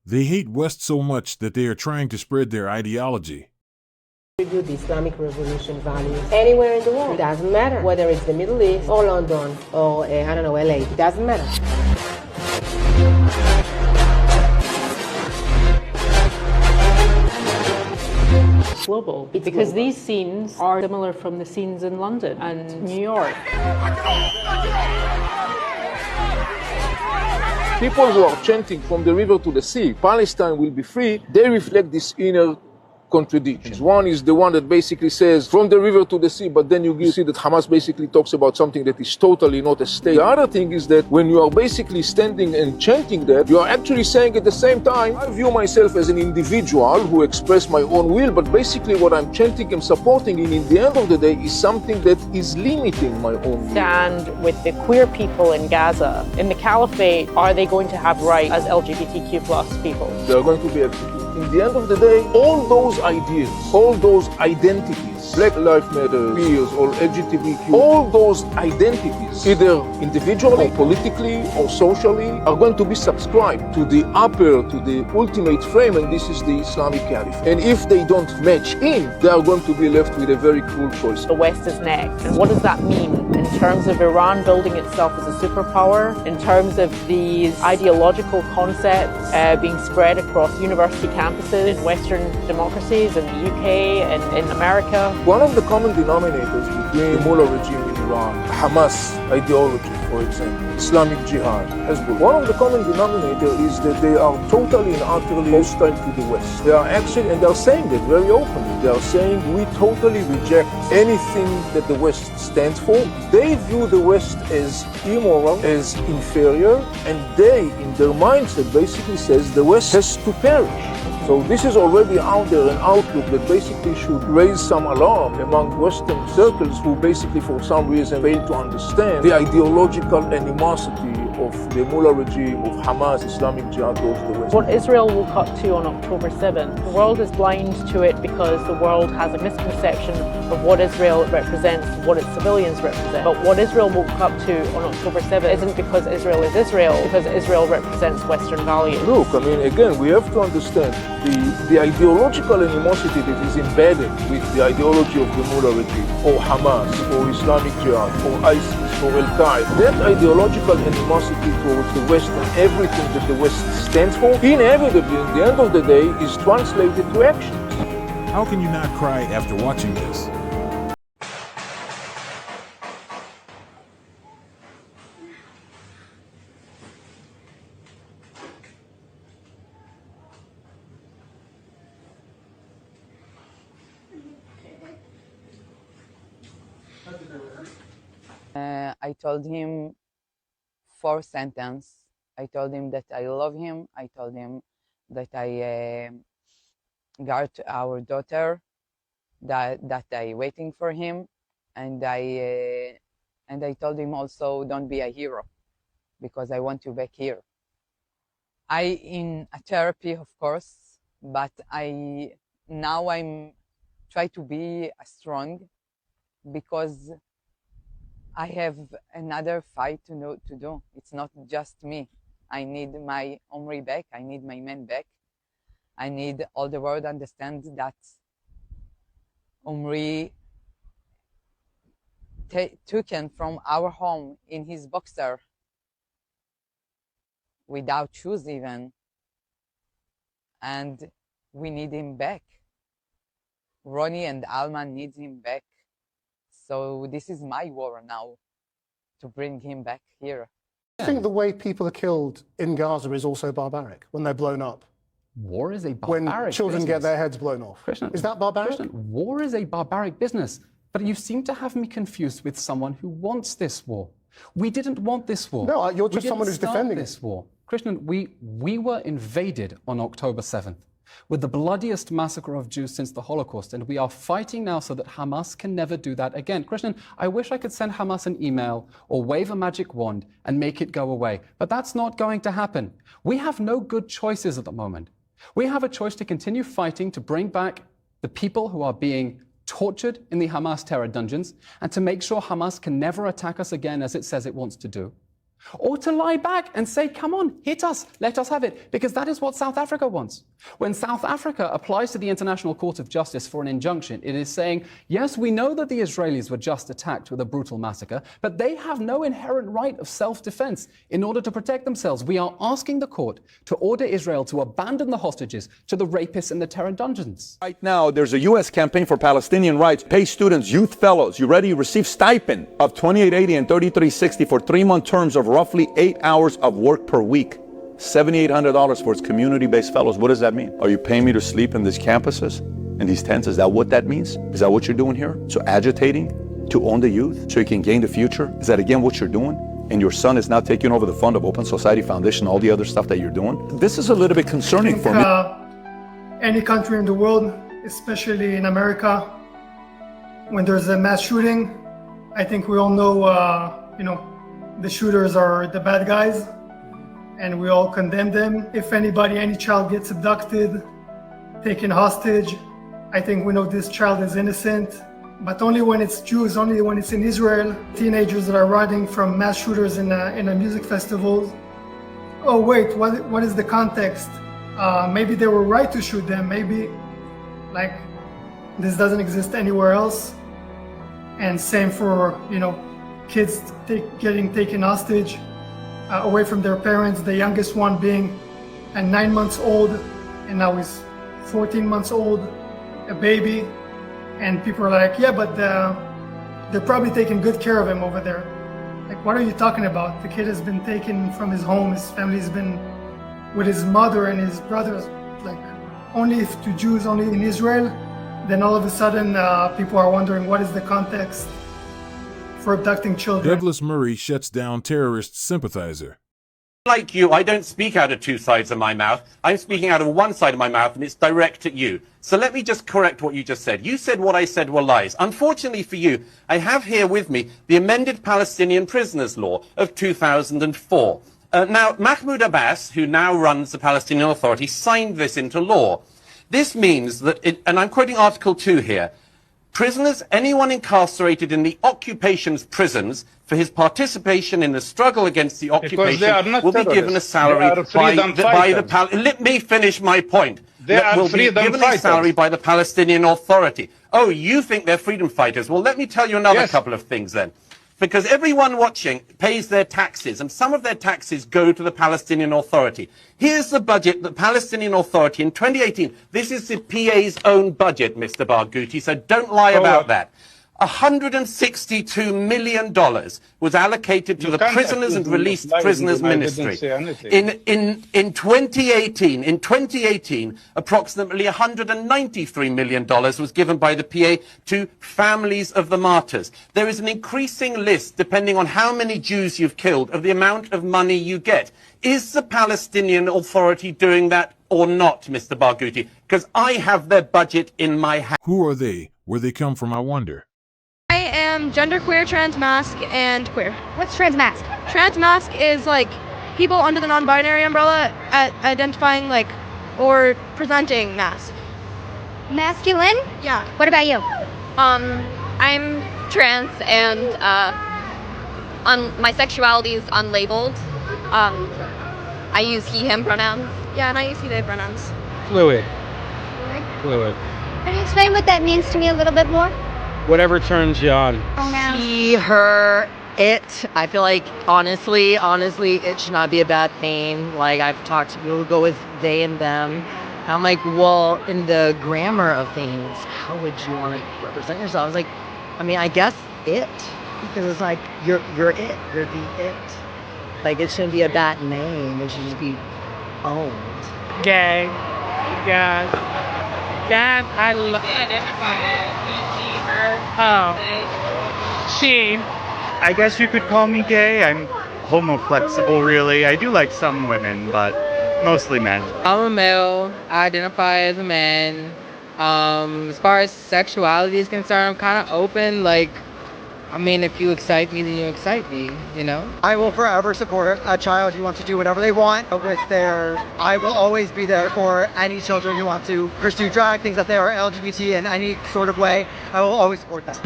They hate West so much that they are trying to spread their ideology. The Islamic Revolution values anywhere in the world. It doesn't matter whether it's the Middle East or London or I don't know, LA. It doesn't matter. Global, because these scenes are similar from the scenes in London and New York. People who are chanting from the river to the sea, Palestine will be free, they reflect this inner contradictions. One is the one that basically says from the river to the sea, but then you see that Hamas basically talks about something that is totally not a state. The other thing is that when you are basically standing and chanting that, you are actually saying at the same time, I view myself as an individual who express my own will, but basically what I'm chanting and supporting in the end of the day is something that is limiting my own will. Stand with the queer people in Gaza. In the caliphate, are they going to have rights as LGBTQ plus people? They are going to be executed. In the end of the day, all those ideas, all those identities, Black Lives Matter, queers or LGBTQ, all those identities, either individually, or politically, or socially, are going to be subscribed to the ultimate frame, and this is the Islamic Caliphate. And if they don't match in, they are going to be left with a very cruel choice. The West is next. And what does that mean in terms of Iran building itself as a superpower, in terms of these ideological concepts being spread across university campuses in Western democracies, in the UK and in America? One of the common denominators between the Mullah regime in Iran, Hamas ideology, for example, Islamic Jihad, Hezbollah, one of the common denominators is that they are totally and utterly hostile to the West. They are actually, and they are saying that very openly, they are saying we totally reject anything that the West stands for. They view the West as immoral, as inferior, and they, in their mindset, basically says the West has to perish. So this is already out there, an outlook that basically should raise some alarm among Western circles who basically for some reason fail to understand the ideological animosity of the Mullah regime, of Hamas, Islamic Jihad towards the West. What Israel woke up to on October 7th, the world is blind to it because the world has a misconception of what Israel represents, what its civilians represent. But what Israel woke up to on October 7th isn't because Israel is Israel, because Israel represents Western values. Look, I mean, again, we have to understand the ideological animosity that is embedded with the ideology of the Mullah regime, or Hamas, or Islamic Jihad, or ISIS, or Al-Qaeda. That ideological animosity towards the West and everything that the West stands for, inevitably, in the end of the day, is translated to actions. How can you not cry after watching this? I told him 4 sentences. I told him that I love him. I told him that I got our daughter, that I waiting for him, and I told him also don't be a hero, because I want you back here. I in a therapy, of course, but now I'm try to be strong, because I have another fight to do. It's not just me. I need my Omri back. I need my men back. I need all the world to understand that Omri taken from our home in his boxer, without shoes even, and we need him back. Ronnie and Alma need him back. So this is my war now, to bring him back here. I think the way people are killed in Gaza is also barbaric when they're blown up. War is a barbaric When children business. get their heads blown off. Christian, is that barbaric? Christian, war is a barbaric business. But you seem to have me confused with someone who wants this war. We didn't want this war. No, you're just someone who's defending this war. Christian, we were invaded on October 7th. With the bloodiest massacre of Jews since the Holocaust, and we are fighting now so that Hamas can never do that again. Christian, I wish I could send Hamas an email or wave a magic wand and make it go away, but that's not going to happen. We have no good choices at the moment. We have a choice to continue fighting to bring back the people who are being tortured in the Hamas terror dungeons and to make sure Hamas can never attack us again as it says it wants to do. Or to lie back and say, come on, hit us, let us have it, because that is what South Africa wants. When South Africa applies to the International Court of Justice for an injunction, it is saying, yes, we know that the Israelis were just attacked with a brutal massacre, but they have no inherent right of self-defense in order to protect themselves. We are asking the court to order Israel to abandon the hostages to the rapists in the terror dungeons. Right now, there's a U.S. campaign for Palestinian rights. Pay students, youth fellows, you ready? Receive stipend of $28.80 and $33.60 for 3-month terms of roughly 8 hours of work per week. $7,800 for its community-based fellows. What does that mean? Are you paying me to sleep in these campuses, in these tents? Is that what that means? Is that what you're doing here? So agitating to own the youth so you can gain the future? Is that again what you're doing? And your son is now taking over the fund of Open Society Foundation, all the other stuff that you're doing? This is a little bit concerning for me. Any country in the world, especially in America, when there's a mass shooting, I think we all know, the shooters are the bad guys, and we all condemn them. If any child gets abducted, taken hostage, I think we know this child is innocent. But only when it's Jews, only when it's in Israel, teenagers that are running from mass shooters in a music festival. Oh wait, what is the context? Maybe they were right to shoot them. Maybe, this doesn't exist anywhere else. And same for, kids getting taken hostage away from their parents, the youngest one being 9 months old, and now he's 14 months old, a baby. And people are like, yeah, but they're probably taking good care of him over there. What are you talking about? The kid has been taken from his home, his family's been with his mother and his brothers, only if to Jews, only in Israel. Then all of a sudden, people are wondering what is the context for abducting children. Douglas Murray shuts down terrorist sympathizer. Like you, I don't speak out of two sides of my mouth. I'm speaking out of one side of my mouth, and it's direct at you. So let me just correct what you just said. You said what I said were lies. Unfortunately for you, I have here with me the amended Palestinian Prisoners Law of 2004. Now, Mahmoud Abbas, who now runs the Palestinian Authority, signed this into law. This means that, and I'm quoting Article 2 here, prisoners, anyone incarcerated in the occupation's prisons for his participation in the struggle against the occupation will be given a salary by the let me finish my point. Will be given a salary by the Palestinian Authority. Oh, you think they're freedom fighters? Well, let me tell you another couple of things then. Because everyone watching pays their taxes, and some of their taxes go to the Palestinian Authority. Here's the budget, the Palestinian Authority in 2018. This is the PA's own budget, Mr. Barghouti, so don't lie about that. $162 million was allocated to the Prisoners and Released Prisoners Ministry. In 2018, approximately $193 million was given by the PA to families of the martyrs. There is an increasing list, depending on how many Jews you've killed, of the amount of money you get. Is the Palestinian Authority doing that or not, Mr. Barghouti? Because I have their budget in my hand. Who are they? Where they come from, I wonder. I am genderqueer, transmasc, and queer. What's transmasc? Transmasc is people under the non-binary umbrella identifying or presenting masc. Masculine? Yeah. What about you? I'm trans and my sexuality is unlabeled. I use he, him pronouns. Yeah, and I use he, they pronouns. Fluid. Can you explain what that means to me a little bit more? Whatever turns you on. He, her, it. I feel like honestly, it should not be a bad thing. I've talked to people who go with they and them. I'm like, well, in the grammar of things, how would you want to represent yourself? I guess it, because it's you're it, you're the it. It shouldn't be a bad name. It should just be owned. Gay. Yeah. That I love. She. I guess you could call me gay. I'm homo-flexible, really. I do like some women, but mostly men. I'm a male. I identify as a man. As far as sexuality is concerned, I'm kind of open. If you excite me, then you excite me, I will forever support a child who wants to do whatever they want with I will always be there for any children who want to pursue drag, things that they are LGBT in any sort of way. I will always support them.